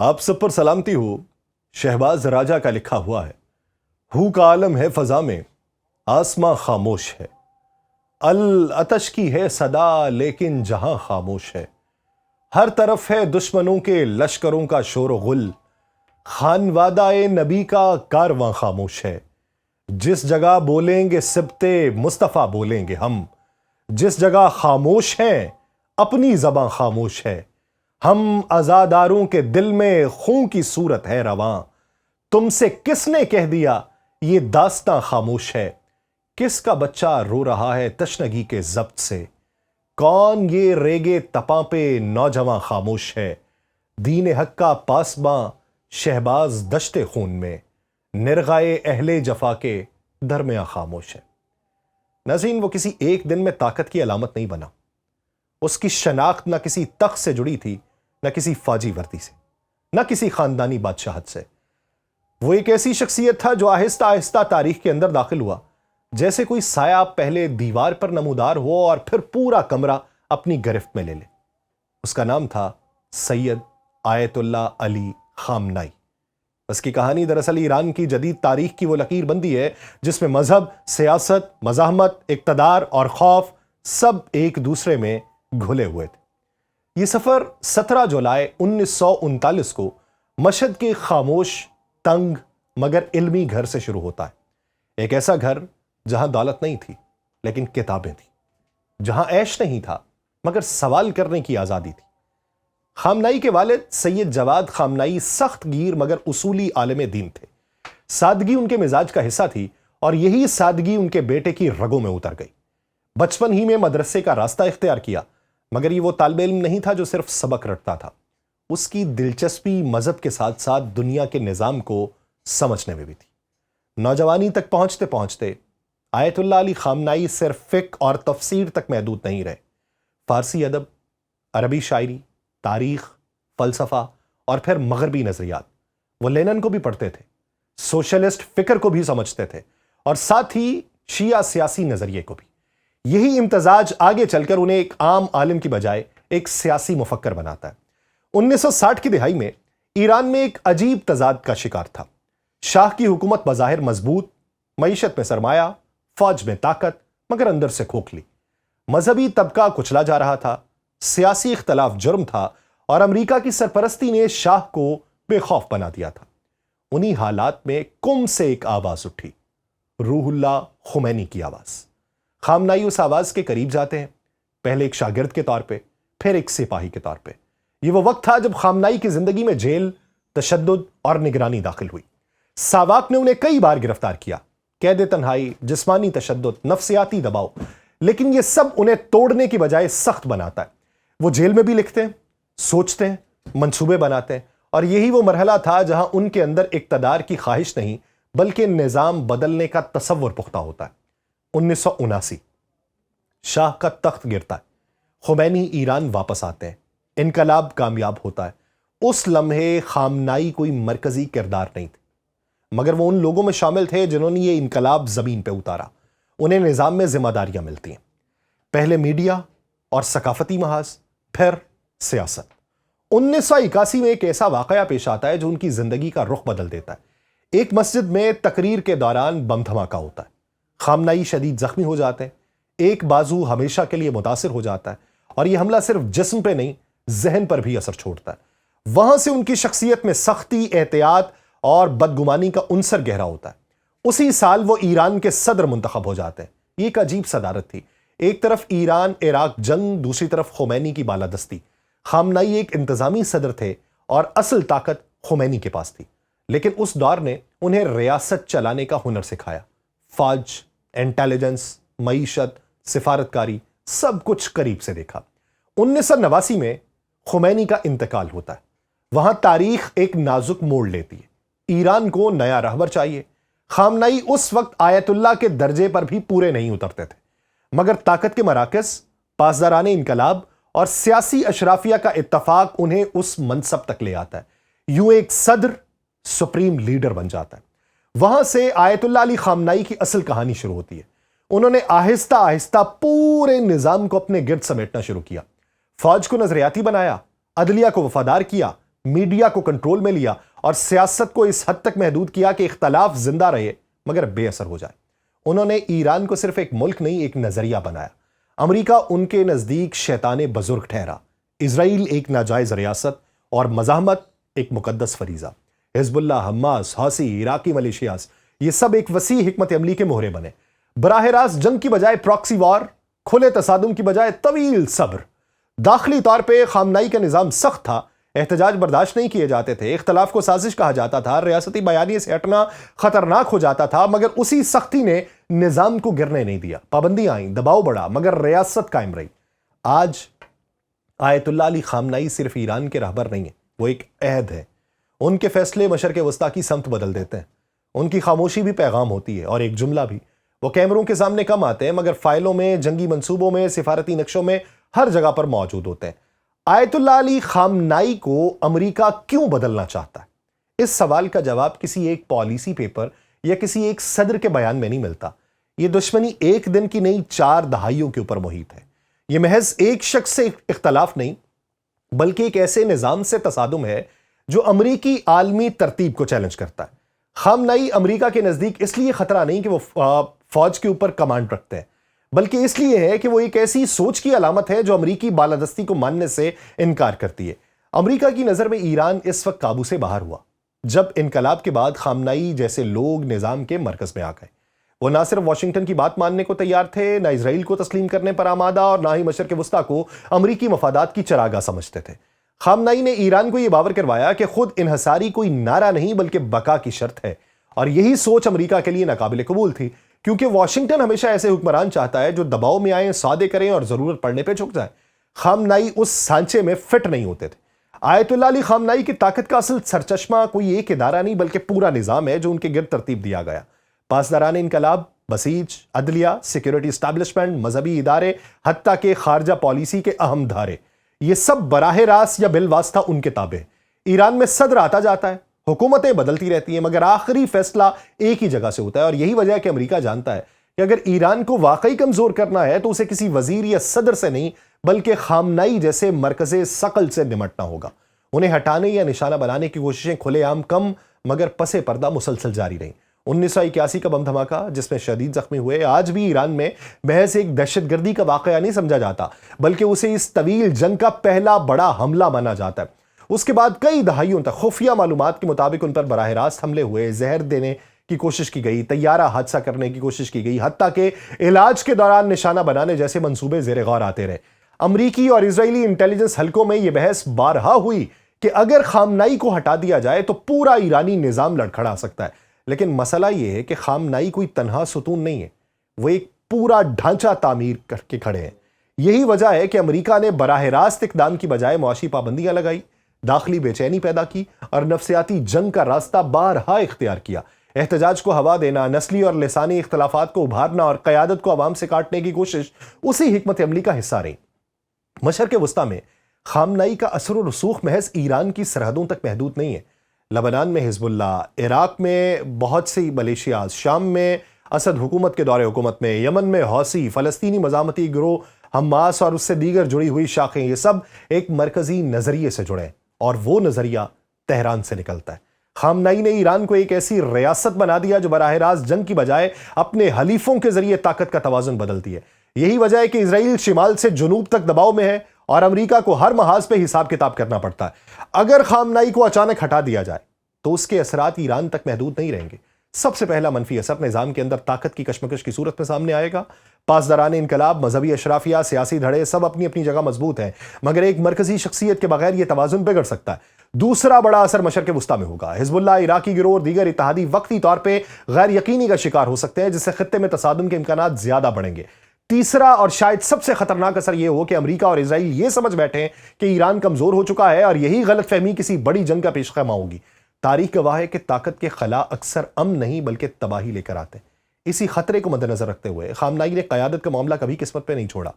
آپ سب پر سلامتی ہو۔ شہباز راجہ کا لکھا ہوا ہے، ہو کا عالم ہے فضا میں، آسماں خاموش ہے، العطش کی ہے صدا لیکن جہاں خاموش ہے، ہر طرف ہے دشمنوں کے لشکروں کا شور و غل، خانوادہ نبی کا کارواں خاموش ہے، جس جگہ بولیں گے سبتے مصطفیٰ بولیں گے ہم، جس جگہ خاموش ہیں اپنی زباں خاموش ہے، ہم عزاداروں کے دل میں خون کی صورت ہے رواں، تم سے کس نے کہہ دیا یہ داستاں خاموش ہے، کس کا بچہ رو رہا ہے تشنگی کے ضبط سے، کون یہ ریگے تپاں پہ نوجواں خاموش ہے، دین حق کا پاسباں شہباز دشت خون میں، نرغائے اہل جفا کے درمیاں خاموش ہے۔ ناظرین، وہ کسی ایک دن میں طاقت کی علامت نہیں بنا، اس کی شناخت نہ کسی تخت سے جڑی تھی، نہ کسی فوجی وردی سے، نہ کسی خاندانی بادشاہت سے۔ وہ ایک ایسی شخصیت تھا جو آہستہ آہستہ تاریخ کے اندر داخل ہوا، جیسے کوئی سایہ پہلے دیوار پر نمودار ہو اور پھر پورا کمرہ اپنی گرفت میں لے لے۔ اس کا نام تھا سید آیت اللہ علی خامنائی۔ اس کی کہانی دراصل ایران کی جدید تاریخ کی وہ لکیر بندی ہے جس میں مذہب، سیاست، مزاحمت، اقتدار اور خوف سب ایک دوسرے میں گھلے ہوئے تھے۔ یہ سفر 17 جولائی 1939 کو مشہد کے خاموش، تنگ مگر علمی گھر سے شروع ہوتا ہے۔ ایک ایسا گھر جہاں دولت نہیں تھی لیکن کتابیں تھیں، جہاں عیش نہیں تھا مگر سوال کرنے کی آزادی تھی۔ خامنائی کے والد سید جواد خامنائی سخت گیر مگر اصولی عالم دین تھے۔ سادگی ان کے مزاج کا حصہ تھی اور یہی سادگی ان کے بیٹے کی رگوں میں اتر گئی۔ بچپن ہی میں مدرسے کا راستہ اختیار کیا، مگر یہ وہ طالب علم نہیں تھا جو صرف سبق رٹتا تھا، اس کی دلچسپی مذہب کے ساتھ ساتھ دنیا کے نظام کو سمجھنے میں بھی تھی۔ نوجوانی تک پہنچتے پہنچتے آیت اللہ علی خامنائی صرف فقہ اور تفسیر تک محدود نہیں رہے۔ فارسی ادب، عربی شاعری، تاریخ، فلسفہ اور پھر مغربی نظریات، وہ لینن کو بھی پڑھتے تھے، سوشلسٹ فکر کو بھی سمجھتے تھے اور ساتھ ہی شیعہ سیاسی نظریے کو بھی۔ یہی امتزاج آگے چل کر انہیں ایک عام عالم کی بجائے ایک سیاسی مفکر بناتا ہے۔ 1960 کی دہائی میں ایران میں ایک عجیب تضاد کا شکار تھا۔ شاہ کی حکومت بظاہر مضبوط، معیشت میں سرمایہ، فوج میں طاقت، مگر اندر سے کھوکھلی۔ مذہبی طبقہ کچلا جا رہا تھا، سیاسی اختلاف جرم تھا اور امریکہ کی سرپرستی نے شاہ کو بے خوف بنا دیا تھا۔ انہی حالات میں کم سے ایک آواز اٹھی، روح اللہ خمینی کی آواز۔ خامنائی اس آواز کے قریب جاتے ہیں، پہلے ایک شاگرد کے طور پہ، پھر ایک سپاہی کے طور پہ۔ یہ وہ وقت تھا جب خامنائی کی زندگی میں جیل، تشدد اور نگرانی داخل ہوئی۔ ساواک نے انہیں کئی بار گرفتار کیا، قید تنہائی، جسمانی تشدد، نفسیاتی دباؤ، لیکن یہ سب انہیں توڑنے کی بجائے سخت بناتا ہے۔ وہ جیل میں بھی لکھتے ہیں، سوچتے ہیں، منصوبے بناتے ہیں، اور یہی وہ مرحلہ تھا جہاں ان کے اندر اقتدار کی خواہش نہیں بلکہ نظام بدلنے کا تصور پختہ ہوتا ہے۔ 1979 شاہ کا تخت گرتا ہے، خمینی ایران واپس آتے ہیں، انقلاب کامیاب ہوتا ہے۔ اس لمحے خامنائی کوئی مرکزی کردار نہیں تھے، مگر وہ ان لوگوں میں شامل تھے جنہوں نے یہ انقلاب زمین پہ اتارا۔ انہیں نظام میں ذمہ داریاں ملتی ہیں، پہلے میڈیا اور ثقافتی محاذ، پھر سیاست۔ 1981 میں ایک ایسا واقعہ پیش آتا ہے جو ان کی زندگی کا رخ بدل دیتا ہے۔ ایک مسجد میں تقریر کے دوران بم دھماکہ ہوتا ہے، خامنائی شدید زخمی ہو جاتے ہیں، ایک بازو ہمیشہ کے لیے متاثر ہو جاتا ہے اور یہ حملہ صرف جسم پہ نہیں ذہن پر بھی اثر چھوڑتا ہے۔ وہاں سے ان کی شخصیت میں سختی، احتیاط اور بدگمانی کا عنصر گہرا ہوتا ہے۔ اسی سال وہ ایران کے صدر منتخب ہو جاتے ہیں۔ یہ ایک عجیب صدارت تھی، ایک طرف ایران عراق جنگ، دوسری طرف خمینی کی بالادستی۔ خامنائی ایک انتظامی صدر تھے اور اصل طاقت خمینی کے پاس تھی، لیکن اس دور نے انہیں ریاست چلانے کا ہنر سکھایا۔ فوج، انٹیلیجنس، معیشت، سفارتکاری، سب کچھ قریب سے دیکھا۔ 1989 میں خمینی کا انتقال ہوتا ہے۔ وہاں تاریخ ایک نازک موڑ لیتی ہے، ایران کو نیا رہبر چاہیے۔ خامنائی اس وقت آیت اللہ کے درجے پر بھی پورے نہیں اترتے تھے، مگر طاقت کے مراکز، پاسداران انقلاب اور سیاسی اشرافیہ کا اتفاق انہیں اس منصب تک لے آتا ہے۔ یوں ایک صدر سپریم لیڈر بن جاتا ہے۔ وہاں سے آیت اللہ علی خامنائی کی اصل کہانی شروع ہوتی ہے۔ انہوں نے آہستہ آہستہ پورے نظام کو اپنے گرد سمیٹنا شروع کیا۔ فوج کو نظریاتی بنایا، عدلیہ کو وفادار کیا، میڈیا کو کنٹرول میں لیا اور سیاست کو اس حد تک محدود کیا کہ اختلاف زندہ رہے مگر بے اثر ہو جائے۔ انہوں نے ایران کو صرف ایک ملک نہیں، ایک نظریہ بنایا۔ امریکہ ان کے نزدیک شیطان بزرگ ٹھہرا، اسرائیل ایک ناجائز ریاست اور مزاحمت ایک مقدس فریضہ۔ حزب اللہ، حماس، حوثی، عراقی ملیشیاز، یہ سب ایک وسیع حکمت عملی کے مہرے بنے۔ براہ راست جنگ کی بجائے پراکسی وار، کھلے تصادم کی بجائے طویل صبر۔ داخلی طور پہ خامنائی کا نظام سخت تھا، احتجاج برداشت نہیں کیے جاتے تھے، اختلاف کو سازش کہا جاتا تھا، ریاستی بیانیے سے ہٹنا خطرناک ہو جاتا تھا، مگر اسی سختی نے نظام کو گرنے نہیں دیا۔ پابندیاں آئیں، دباؤ بڑھا، مگر ریاست قائم رہی۔ آج آیت اللہ علی خامنائی صرف ایران کے رہبر نہیں ہیں، وہ ایک عہد ہے۔ ان کے فیصلے مشرق وسطیٰ کی سمت بدل دیتے ہیں، ان کی خاموشی بھی پیغام ہوتی ہے، اور ایک جملہ بھی۔ وہ کیمروں کے سامنے کم آتے ہیں مگر فائلوں میں، جنگی منصوبوں میں، سفارتی نقشوں میں ہر جگہ پر موجود ہوتے ہیں۔ آیت اللہ علی خامنائی کو امریکہ کیوں بدلنا چاہتا ہے؟ اس سوال کا جواب کسی ایک پالیسی پیپر یا کسی ایک صدر کے بیان میں نہیں ملتا۔ یہ دشمنی ایک دن کی نہیں، 4 دہائیوں کے اوپر محیط ہے۔ یہ محض ایک شخص سے اختلاف نہیں بلکہ ایک ایسے نظام سے تصادم ہے جو امریکی عالمی ترتیب کو چیلنج کرتا ہے۔ خامنائی امریکہ کے نزدیک اس لیے خطرہ نہیں کہ وہ فوج کے اوپر کمانڈ رکھتے ہیں، بلکہ اس لیے ہے کہ وہ ایک ایسی سوچ کی علامت ہے جو امریکی بالادستی کو ماننے سے انکار کرتی ہے۔ امریکہ کی نظر میں ایران اس وقت قابو سے باہر ہوا جب انقلاب کے بعد خامنائی جیسے لوگ نظام کے مرکز میں آ گئے۔ وہ نہ صرف واشنگٹن کی بات ماننے کو تیار تھے، نہ اسرائیل کو تسلیم کرنے پر آمادہ، اور نہ ہی مشرق وسطیٰ کو امریکی مفادات کی چراگاہ سمجھتے تھے۔ خامنائی نے ایران کو یہ باور کروایا کہ خود انحصاری کوئی نعرہ نہیں بلکہ بقا کی شرط ہے، اور یہی سوچ امریکہ کے لیے ناقابل قبول تھی، کیونکہ واشنگٹن ہمیشہ ایسے حکمران چاہتا ہے جو دباؤ میں آئیں، سودے کریں اور ضرورت پڑنے پہ جھک جائیں۔ خامنائی اس سانچے میں فٹ نہیں ہوتے تھے۔ آیت اللہ علی خامنائی کی طاقت کا اصل سرچشمہ کوئی ایک ادارہ نہیں بلکہ پورا نظام ہے جو ان کے گرد ترتیب دیا گیا۔ پاسداران انقلاب، بسیج، عدلیہ، سیکیورٹی اسٹیبلشمنٹ، مذہبی ادارے، حتیٰ کہ خارجہ پالیسی کے اہم دھارے، یہ سب براہ راست یا بالواسطہ ان کے تابع ہیں۔ ایران میں صدر آتا جاتا ہے، حکومتیں بدلتی رہتی ہیں، مگر آخری فیصلہ ایک ہی جگہ سے ہوتا ہے، اور یہی وجہ ہے کہ امریکہ جانتا ہے کہ اگر ایران کو واقعی کمزور کرنا ہے تو اسے کسی وزیر یا صدر سے نہیں بلکہ خامنائی جیسے مرکز ثقل سے نمٹنا ہوگا۔ انہیں ہٹانے یا نشانہ بنانے کی کوششیں کھلے عام کم مگر پس پردہ مسلسل جاری رہیں۔ 1981 کا بم دھماکہ جس میں شدید زخمی ہوئے آج بھی ایران میں محض ایک دہشت گردی کا واقعہ نہیں سمجھا جاتا بلکہ اسے اس طویل جنگ کا پہلا بڑا حملہ مانا جاتا ہے۔ اس کے بعد کئی دہائیوں تک خفیہ معلومات کے مطابق ان پر براہ راست حملے ہوئے، زہر دینے کی کوشش کی گئی، طیارہ حادثہ کرنے کی کوشش کی گئی، حتیٰ کہ علاج کے دوران نشانہ بنانے جیسے منصوبے زیر غور آتے رہے۔ امریکی اور اسرائیلی انٹیلیجنس حلقوں میں یہ بحث بارہا ہوئی کہ اگر خامنائی کو ہٹا دیا جائے تو پورا ایرانی نظام لڑکھڑا سکتا ہے، لیکن مسئلہ یہ ہے کہ خامنائی کوئی تنہا ستون نہیں ہے، وہ ایک پورا ڈھانچہ تعمیر کر کے کھڑے ہیں۔ یہی وجہ ہے کہ امریکہ نے براہ راست اقدام کی بجائے معاشی پابندیاں لگائی، داخلی بے چینی پیدا کی اور نفسیاتی جنگ کا راستہ بارہا اختیار کیا۔ احتجاج کو ہوا دینا، نسلی اور لسانی اختلافات کو ابھارنا اور قیادت کو عوام سے کاٹنے کی کوشش اسی حکمت عملی کا حصہ رہی۔ مشرق وسطیٰ میں خامنائی کا اثر و رسوخ محض ایران کی سرحدوں تک محدود نہیں ہے۔ لبنان میں حزب اللہ، عراق میں بہت سی ملیشیاز، شام میں اسد حکومت کے دور حکومت میں، یمن میں حوثی، فلسطینی مزاحمتی گروہ حماس اور اس سے دیگر جڑی ہوئی شاخیں، یہ سب ایک مرکزی نظریے سے جڑے ہیں، اور وہ نظریہ تہران سے نکلتا ہے۔ خامنائی نے ایران کو ایک ایسی ریاست بنا دیا جو براہ راست جنگ کی بجائے اپنے حلیفوں کے ذریعے طاقت کا توازن بدلتی ہے۔ یہی وجہ ہے کہ اسرائیل شمال سے جنوب تک دباؤ میں ہے اور امریکہ کو ہر محاذ پہ حساب کتاب کرنا پڑتا ہے۔ اگر خامنائی کو اچانک ہٹا دیا جائے تو اس کے اثرات ایران تک محدود نہیں رہیں گے۔ سب سے پہلا منفی اثر نظام کے اندر طاقت کی کشمکش کی صورت میں سامنے آئے گا۔ پاسداران انقلاب، مذہبی اشرافیہ، سیاسی دھڑے سب اپنی اپنی جگہ مضبوط ہیں، مگر ایک مرکزی شخصیت کے بغیر یہ توازن بگڑ سکتا ہے۔ دوسرا بڑا اثر مشرق وسطیٰ میں ہوگا۔ حزب اللہ، عراقی گروہ اور دیگر اتحادی وقتی طور پہ غیر یقینی کا شکار ہو سکتے ہیں، جس سے خطے میں تصادم کے امکانات زیادہ بڑھیں گے۔ تیسرا اور شاید سب سے خطرناک اثر یہ ہو کہ امریکہ اور اسرائیل یہ سمجھ بیٹھیں کہ ایران کمزور ہو چکا ہے، اور یہی غلط فہمی کسی بڑی جنگ کا پیش خیمہ ہوگی۔ تاریخ گواہ ہے کہ طاقت کے خلا اکثر امن نہیں بلکہ تباہی لے کر آتے ہیں۔ اسی خطرے کو مد نظر رکھتے ہوئے خامنائی نے قیادت کا معاملہ کبھی قسمت پہ نہیں چھوڑا۔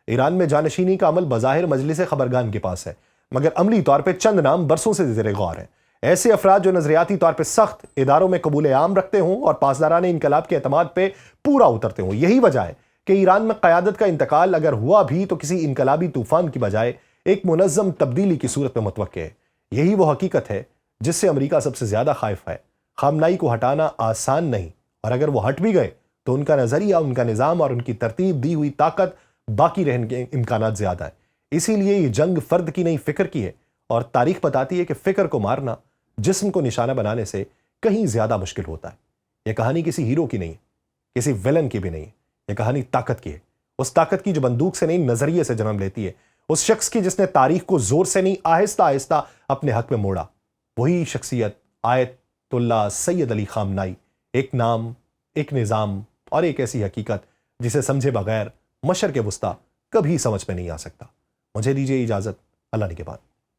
ایران میں جانشینی کا عمل بظاہر مجلس خبرگان کے پاس ہے، مگر عملی طور پہ چند نام برسوں سے زیر غور ہیں۔ ایسے افراد جو نظریاتی طور پہ سخت، اداروں میں قبول عام رکھتے ہوں اور پاسداران انقلاب کے اعتماد پہ پورا اترتے ہوں۔ یہی وجہ ہے کہ ایران میں قیادت کا انتقال اگر ہوا بھی تو کسی انقلابی طوفان کی بجائے ایک منظم تبدیلی کی صورت میں متوقع ہے۔ یہی وہ حقیقت ہے جس سے امریکہ سب سے زیادہ خائف ہے۔ خامنائی کو ہٹانا آسان نہیں، اور اگر وہ ہٹ بھی گئے تو ان کا نظریہ، ان کا نظام اور ان کی ترتیب دی ہوئی طاقت باقی رہنے کے امکانات زیادہ ہیں۔ اسی لیے یہ جنگ فرد کی نہیں، فکر کی ہے، اور تاریخ بتاتی ہے کہ فکر کو مارنا جسم کو نشانہ بنانے سے کہیں زیادہ مشکل ہوتا ہے۔ یہ کہانی کسی ہیرو کی نہیں ہے، کسی ویلن کی بھی نہیں ہے، یہ کہانی طاقت کی ہے، اس طاقت کی جو بندوق سے نہیں، نظریے سے جنم لیتی ہے، اس شخص کی جس نے تاریخ کو زور سے نہیں، آہستہ آہستہ اپنے حق میں موڑا۔ وہی شخصیت آیت اللہ سید علی خامنائی، ایک نام، ایک نظام اور ایک ایسی حقیقت جسے سمجھے بغیر مشرق وسطیٰ کبھی سمجھ میں نہیں آ سکتا۔ مجھے دیجیے اجازت، اللہ نگہبان۔